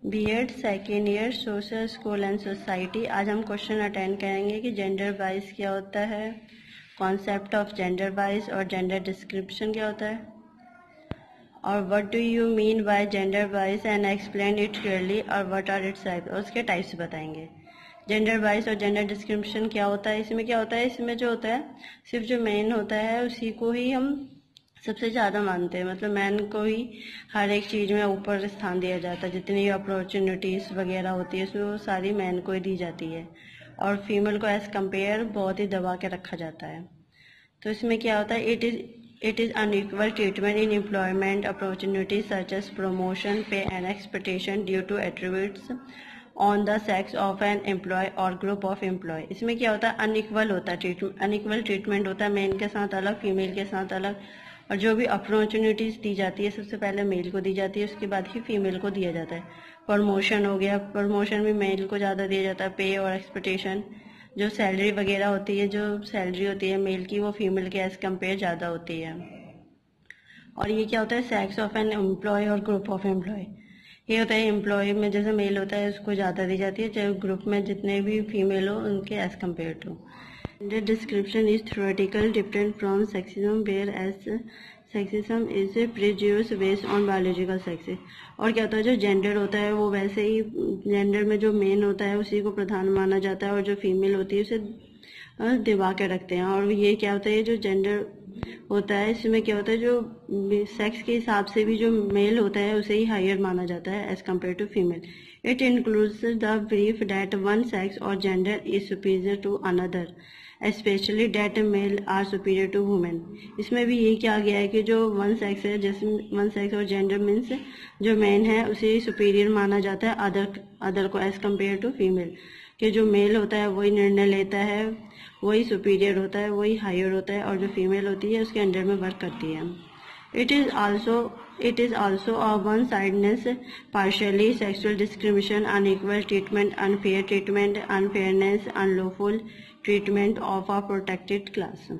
BEd second year social school and society. आज हम question attend करेंगे कि जेंडर बाइस क्या होता है, कॉन्सेप्ट ऑफ जेंडर बाइस और जेंडर डिस्क्रिप्शन क्या होता है, और what do you mean by gender बाइस एंड एक्सप्लेन इट क्लियरली, और व्हाट आर इट्स टाइप्स, और उसके टाइप्स बताएंगे। जेंडर बाइस और जेंडर डिस्क्रिप्शन क्या होता है, इसमें क्या होता है, इसमें जो होता है सिर्फ जो मेन होता है उसी को ही हम सबसे ज़्यादा मानते हैं, मतलब मैन को ही हर एक चीज़ में ऊपर स्थान दिया जाता है। जितनी भी अपॉर्चुनिटीज़ वगैरह होती है उसमें वो सारी मैन को ही दी जाती है, और फीमेल को एज कंपेयर बहुत ही दबा के रखा जाता है। तो इसमें क्या होता है, it is unequal treatment in employment opportunities such as promotion, pay and expectation due to attributes on the sex of an employee or group of employee. इसमें क्या होता है, अनइक्वल होता है अनइक्वल ट्रीटमेंट होता है, मेन के साथ अलग, फीमेल के साथ अलग। और जो भी अपॉर्चुनिटीज़ दी जाती है सबसे पहले मेल को दी जाती है, उसके बाद ही फीमेल को दिया जाता है। प्रमोशन हो गया, प्रमोशन भी मेल को ज़्यादा दिया जाता है। पे और एक्सपेक्टेशन, जो सैलरी वगैरह होती है, जो सैलरी होती है मेल की, वो फीमेल के एज कम्पेयर ज़्यादा होती है। और ये क्या होता है, sex of an employee or group of employ. ये होता है एम्प्लॉय में जैसे मेल होता है उसको ज़्यादा दी जाती है, चाहे ग्रुप में जितने भी फीमेल हो उनके as compare to. The description is theoretical, different from sexism, whereas sexism is a prejudice based on biological sex। और क्या होता है, जो जेंडर होता है वो वैसे ही जेंडर में जो मेन होता है उसी को प्रधान माना जाता है, और जो फीमेल होती है उसे दबा के रखते हैं। और ये क्या होता है, जो जेंडर होता है इसमें क्या होता है, जो सेक्स के हिसाब से भी जो मेल होता है उसे ही हायर माना जाता है as compare to female. It includes the belief that one sex or gender is superior to another, especially that male are superior to women. इसमें भी यही किया गया है कि जो वन सेक्स है, जैसे one sex or gender means जो मेन है उसे सुपीरियर माना जाता है अदर को एज कम्पेयर टू फीमेल। कि जो मेल होता है वही निर्णय लेता है, वही सुपीरियर होता है, वही हायर होता है, और जो फीमेल होती है उसके अंडर में वर्क करती है। It is also a one-sidedness, partially sexual discrimination, unequal treatment, unfair treatment, unfairness, unlawful treatment of a protected class।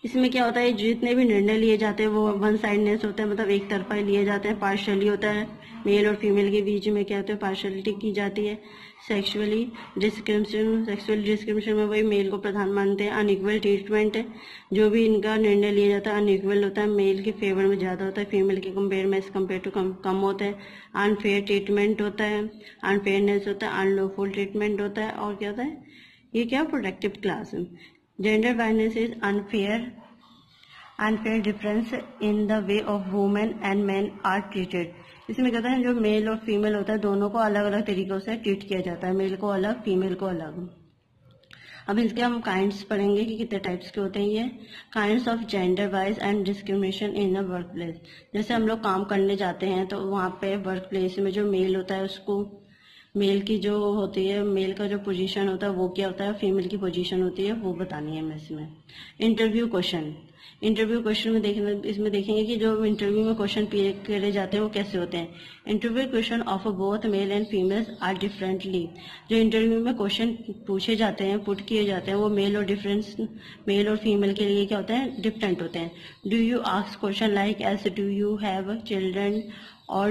इसमें क्या होता है, जितने भी निर्णय लिए जाते हैं वो वन साइडनेस होता है, मतलब एक तरफा ही लिए जाते हैं। पार्शली होता है, मेल और फीमेल के बीच में क्या होता है, पार्शलिटी की जाती है। सेक्सुअल डिस्क्रिमिनेशन में वही मेल को प्रधान मानते हैं। अनइक्वल ट्रीटमेंट, जो भी इनका निर्णय लिया जाता है अनइक्वल होता है, मेल के फेवर में ज़्यादा होता है, फीमेल के कंपेयर में एज कम्पेयर टू कम होता है। अनफेयर ट्रीटमेंट होता है, अनफेयरनेस होता है, अनलॉफुल ट्रीटमेंट होता है, और क्या होता है, ये क्या, protective class. Gender biasness is unfair difference in the way of women and man are treated. इसमें कहता है जो मेल और फीमेल होता है दोनों को अलग अलग तरीकों से ट्रीट किया जाता है, मेल को अलग, फीमेल को अलग। अब इसके हम काइंड्स पढ़ेंगे कि कितने टाइप्स के होते हैं। ये kinds of gender wise and discrimination in the work place. जैसे हम लोग काम करने जाते हैं तो वहाँ पे वर्क प्लेस में जो मेल होता है उसको, मेल की जो होती है, मेल का जो पोजीशन होता है वो क्या होता है, फीमेल की पोजीशन होती है वो बतानी है हमें इसमें। इंटरव्यू क्वेश्चन में इसमें देखेंगे कि जो इंटरव्यू में क्वेश्चन करे जाते हैं वो कैसे होते हैं। Interview question of both male and females are differently. जो इंटरव्यू में क्वेश्चन पूछे जाते हैं, पुट किए जाते हैं, वो मेल और फीमेल के लिए क्या होते हैं, डिफरेंट होते हैं। Do you ask question like as do you have children or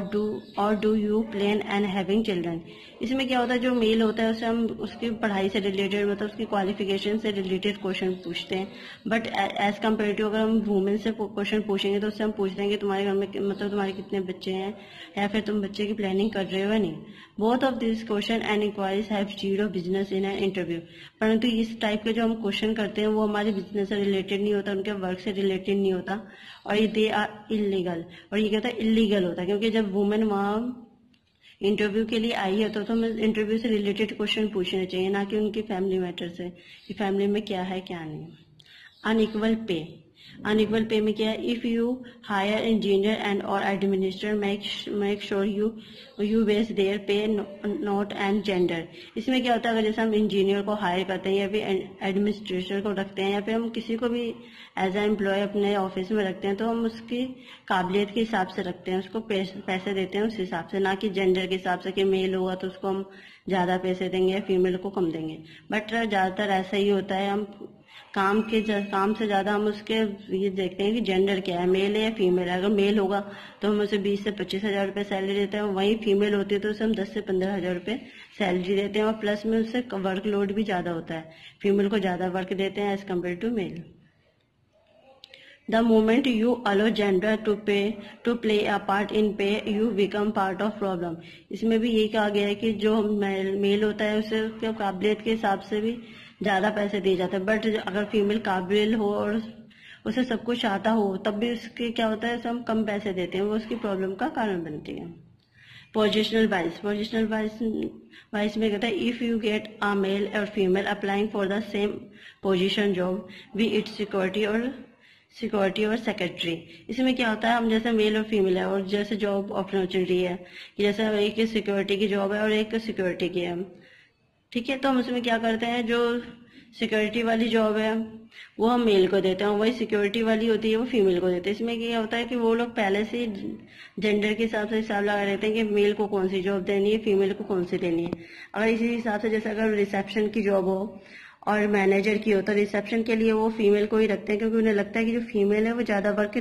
do you plan and having children. इसमें क्या होता है, जो मेल होता है उसे हम उसकी पढ़ाई से रिलेटेड, मतलब उसकी क्वालिफिकेशन से रिलेटेड क्वेश्चन पूछते हैं। बट एज कम्पेयर टू अगर हम वुमेन से क्वेश्चन पूछेंगे तो उससे हम पूछ देंगे तुम्हारे घर में मतलब तुम्हारे कितने बच्चे हैं, या फिर तुम बच्चे की प्लानिंग कर रहे हो या नहीं। Both of this question and inquiries have zero business in an interview. परंतु इस टाइप के जो हम क्वेश्चन करते हैं वो हमारे बिजनेस से रिलेटेड नहीं होता, उनके वर्क से रिलेटेड नहीं होता, और ये दे आर इलीगल। और ये कहता है इलीगल होता है, क्योंकि जब वुमेन वहाँ इंटरव्यू के लिए आई है तो हमें इंटरव्यू से रिलेटेड क्वेश्चन पूछने चाहिए, ना कि उनकी फैमिली मैटर से कि फैमिली में क्या है क्या नहीं। अनइक्वल पे में क्या है, if you hire engineer and or administrator make sure you base their pay not and gender. इसमें क्या होता है, अगर जैसे हम इंजीनियर को हायर करते हैं या फिर एडमिनिस्ट्रेटर को रखते हैं या फिर हम किसी को भी एज ए एम्प्लॉय अपने ऑफिस में रखते हैं तो हम उसकी काबिलियत के हिसाब से रखते हैं, उसको पैसे देते हैं उस हिसाब से, ना कि जेंडर के हिसाब से कि मेल होगा तो उसको हम ज़्यादा पैसे देंगे, फीमेल को कम देंगे। बट ज़्यादातर ऐसा ही होता है, हम काम से ज़्यादा हम उसके ये देखते हैं कि जेंडर क्या है, मेल है या फीमेल है। अगर मेल होगा तो हम उसे 20 से 25 हज़ार रुपये सैलरी देते हैं, वहीं फीमेल होती है तो उसे हम 10 से 15 हज़ार रुपये सैलरी देते हैं, और प्लस में उससे वर्कलोड भी ज़्यादा होता है, फीमेल को ज़्यादा वर्क देते हैं as compare to male. The moment you allow gender to play a part in pay, you become part of problem. इसमें भी यही कहा गया है कि जो मेल होता है उसे उसके काबिलियत के हिसाब से भी ज़्यादा पैसे दिए जाते हैं, बट अगर फीमेल काबिल हो और उसे सब कुछ आता हो तब भी उसके क्या होता है, हम कम पैसे देते हैं, वो उसकी प्रॉब्लम का कारण बनती है। पोजिशनल वाइज में कहता है if you get a male or female applying for the same position job be it's security or secretary. इसमें क्या होता है, हम जैसे मेल और फीमेल है और जैसे जॉब अपॉर्चुनिटी है कि जैसे एक सिक्योरिटी की जॉब है और एक सिक्योरिटी की है, ठीक है, तो हम उसमें क्या करते हैं, जो सिक्योरिटी वाली जॉब है वो हम मेल को देते हैं, वही सिक्योरिटी वाली होती है वो फीमेल को देते हैं। इसमें क्या होता है कि वो लोग पहले से जेंडर के हिसाब से हिसाब लगा लेते हैं कि मेल को कौन सी जॉब देनी है, फीमेल को कौन सी देनी है। अगर इसी हिसाब से जैसे अगर रिसेप्शन की जॉब हो और मैनेजर की हो तो रिसेप्शन के लिए वो फीमेल को ही रखते हैं, क्योंकि उन्हें लगता है कि जो फीमेल है वो ज़्यादा वर्क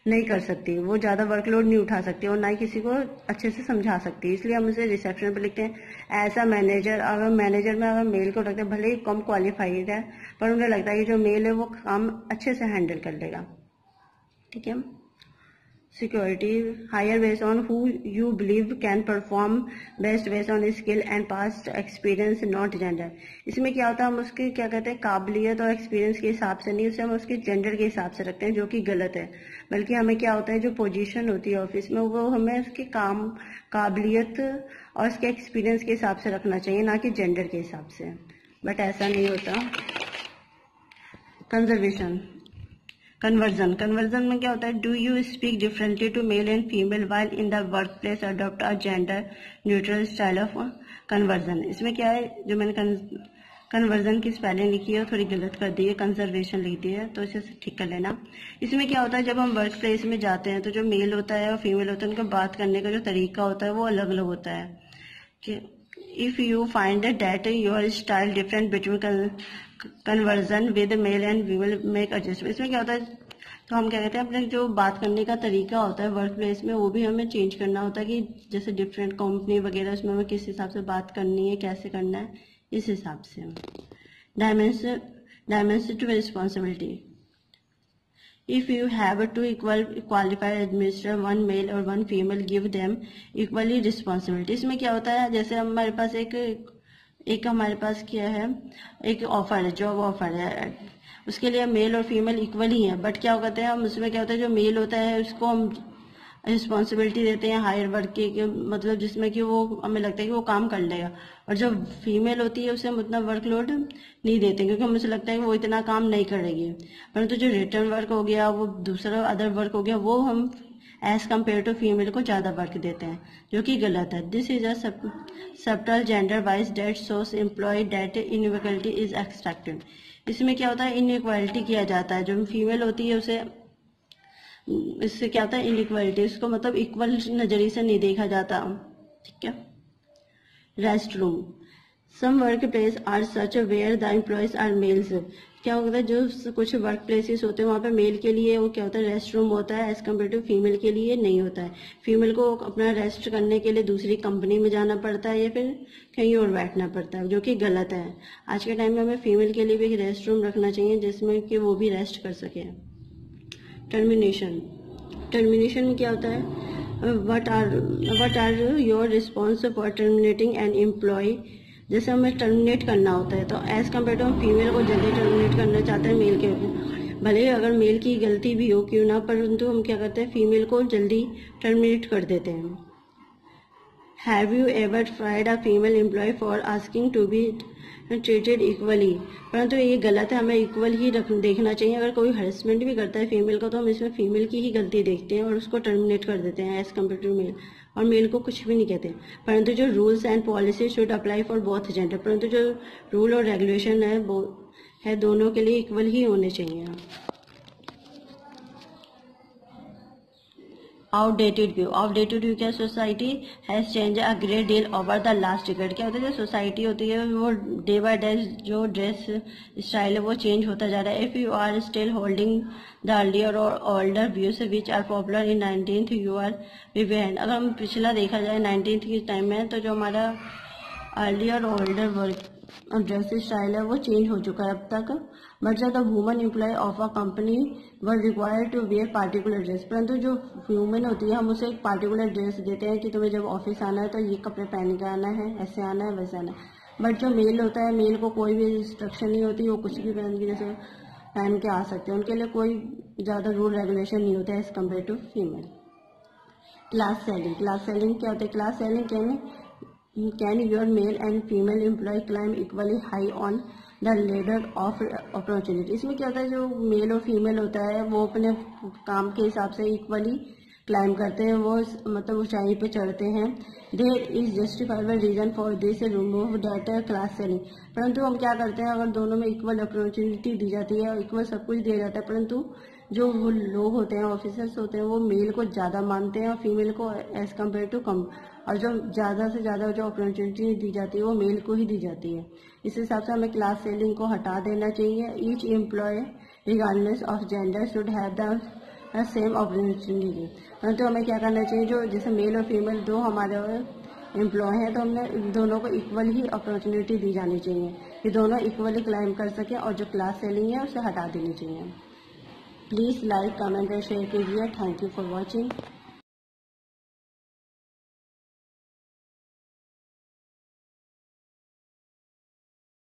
नहीं कर सकती, वो ज़्यादा वर्कलोड नहीं उठा सकती और ना ही किसी को अच्छे से समझा सकती, इसलिए हम उसे रिसेप्शन पर लिखते हैं। ऐसा मैनेजर, अगर मैनेजर में अगर मेल को रखते हैं, भले ही कम क्वालिफाइड है पर उन्हें लगता है कि जो मेल है वो काम अच्छे से हैंडल कर लेगा, ठीक है। Security hire based on who you believe can perform best based on skill and past experience not gender. इसमें क्या होता है, हम उसकी क्या कहते हैं काबिलियत और एक्सपीरियंस के हिसाब से नहीं, उसे हम उसके जेंडर के हिसाब से रखते हैं, जो कि गलत है। बल्कि हमें क्या होता है, जो पोजीशन होती है ऑफिस में वो हमें उसके काम काबिलियत और उसके एक्सपीरियंस के हिसाब से रखना चाहिए, ना कि जेंडर के हिसाब से, बट ऐसा नहीं होता। कन्वर्जन में क्या होता है, do you speak differently to male and female while in the workplace, adopt a gender neutral style of conversion. इसमें क्या है, जो मैंने कन्वर्जन की स्पेलिंग लिखी है थोड़ी गलत कर दी है, कंजर्वेशन लिख दी है, तो इसे ठीक कर लेना। इसमें क्या होता है, जब हम वर्क प्लेस में जाते हैं तो जो मेल होता है और फीमेल होता है उनका बात करने का जो तरीका होता है वो अलग अलग होता है। कि if you find that your style different between conversion with mail and female make adjustment. इसमें क्या होता है, तो हम क्या कहते हैं, अपने जो बात करने का तरीका होता है वर्क प्लेस में वो भी हमें चेंज करना होता है, कि जैसे डिफरेंट कंपनी वगैरह उसमें हमें किस हिसाब से बात करनी है, कैसे करना है, इस हिसाब से। Dimension to responsibility, if you have two equal qualified administrator, one male और one female, give them equally responsibility। इसमें क्या होता है, जैसे हमारे पास एक हमारे पास क्या है, एक ऑफर है, जॉब ऑफर है, उसके लिए मेल और फीमेल इक्वल ही है, बट क्या कहते हैं हम, उसमें क्या होता है, जो मेल होता है उसको हम रिस्पॉन्सिबिलिटी देते हैं हायर वर्क की, मतलब जिसमें कि वो हमें लगता है कि वो काम कर लेगा, और जो फीमेल होती है उसे हम उतना वर्कलोड नहीं देते क्योंकि हमें से लगता है कि वो इतना काम नहीं करेगी। परंतु जो रिटर्न वर्क हो गया, वो दूसरा अदर वर्क हो गया, वो हम एज कम्पेयर टू फीमेल को ज़्यादा वर्क देते हैं, जो कि गलत है। This is a subtle gender wise that so employ that inequality is expected. इसमें क्या होता है, इनइक्वालिटी किया जाता है, जो फीमेल होती है उसे, इससे क्या होता है इनइक्वालिटी, उसको मतलब इक्वल नजरिए से नहीं देखा जाता, ठीक है। Restroom, some workplace are such where the employees are males. क्या होता है, जो कुछ वर्क प्लेसेस होते हैं वहाँ पे मेल के लिए वो क्या होता है रेस्ट रूम होता है, एज कम्पेयर टू फीमेल के लिए नहीं होता है। फीमेल को अपना रेस्ट करने के लिए दूसरी कंपनी में जाना पड़ता है या फिर कहीं और बैठना पड़ता है, जो कि गलत है। आज के टाइम में हमें फीमेल के लिए भी एक रेस्ट रूम रखना चाहिए जिसमें कि वो भी रेस्ट कर सके। टर्मिनेशन में क्या होता है, what are your response for terminating an employ. जैसे हमें टर्मिनेट करना होता है तो एज कम्पेयर टू हम फीमेल को जल्दी टर्मिनेट करना चाहते हैं मेल के, भले ही अगर मेल की गलती भी हो क्यों ना, परंतु हम क्या करते हैं फीमेल को जल्दी टर्मिनेट कर देते हैं। Have you ever tried a female employ for asking to be treated equally. परंतु ये गलत है, हमें इक्वल ही देखना चाहिए। अगर कोई हरेसमेंट भी करता है फीमेल को तो हम इसमें फीमेल की ही गलती देखते हैं और उसको टर्मिनेट कर देते हैं एज कम्पेयर टू मेल, और मेल को कुछ भी नहीं कहते। परंतु जो rules and policy should apply for both gender, परंतु जो रूल और रेगुलेशन है दोनों के लिए इक्वल ही होने चाहिए। आउटडेटेड व्यू क्या, society has change a great deal over the last decade. क्या होता है, जो सोसाइटी होती है वो डे बाय डे जो ड्रेस स्टाइल है वो चेंज होता जा रहा है। If you are still holding the earlier or older views which are popular in 19th you are behind. अगर हम पिछला देखा जाए 19th के टाइम में, तो जो हमारा earlier or older work dress style है वो चेंज हो चुका है अब तक। But the woman employ of a company were required to wear particular dress, परंतु जो वुमेन होती है हम उसे एक पार्टिकुलर ड्रेस देते हैं कि तुम्हें जब ऑफिस आना है तो ये कपड़े पहन के आना है, ऐसे आना है, वैसे आना है। बट जो मेल होता है, मेल को कोई भी इंस्ट्रक्शन नहीं होती, वो कुछ भी पहन के जैसे पहन के आ सकते हैं, उनके लिए कोई ज़्यादा रूल रेगुलेशन नहीं होता है as compare to female. Class ceiling क्या होता है, class ceiling can your male and female employ climb equally high on the ladder of opportunity. इसमें क्या होता है, जो मेल और फीमेल होता है वो अपने काम के हिसाब से इक्वली क्लाइम करते हैं, वो मतलब ऊंचाई पे चढ़ते हैं। There is justifiable reason for this remove that class ceiling. परंतु हम क्या करते हैं, अगर दोनों में इक्वल अपॉर्चुनिटी दी जाती है और इक्वल सब कुछ दिया जाता है, परंतु जो वो लोग होते हैं, ऑफिसर्स होते हैं, वो मेल को ज़्यादा मानते हैं और फीमेल को एज कम्पेयर टू कम, और जो ज़्यादा से ज़्यादा जो अपॉर्चुनिटी दी जाती है वो मेल को ही दी जाती है। इस हिसाब से हमें क्लास सेलिंग को हटा देना चाहिए। Each employ regardless of gender should have the same opportunity. परंतु हमें क्या करना चाहिए, जो जैसे मेल और फीमेल दो हमारे एम्प्लॉय हैं, तो हमने दोनों को इक्वल ही अपॉर्चुनिटी दी जानी चाहिए कि दोनों इक्वली क्लाइम कर सकें, और जो क्लास सेलिंग है उसे हटा देनी चाहिए। प्लीज़ लाइक, कमेंट और शेयर कीजिए। Thank you for watching.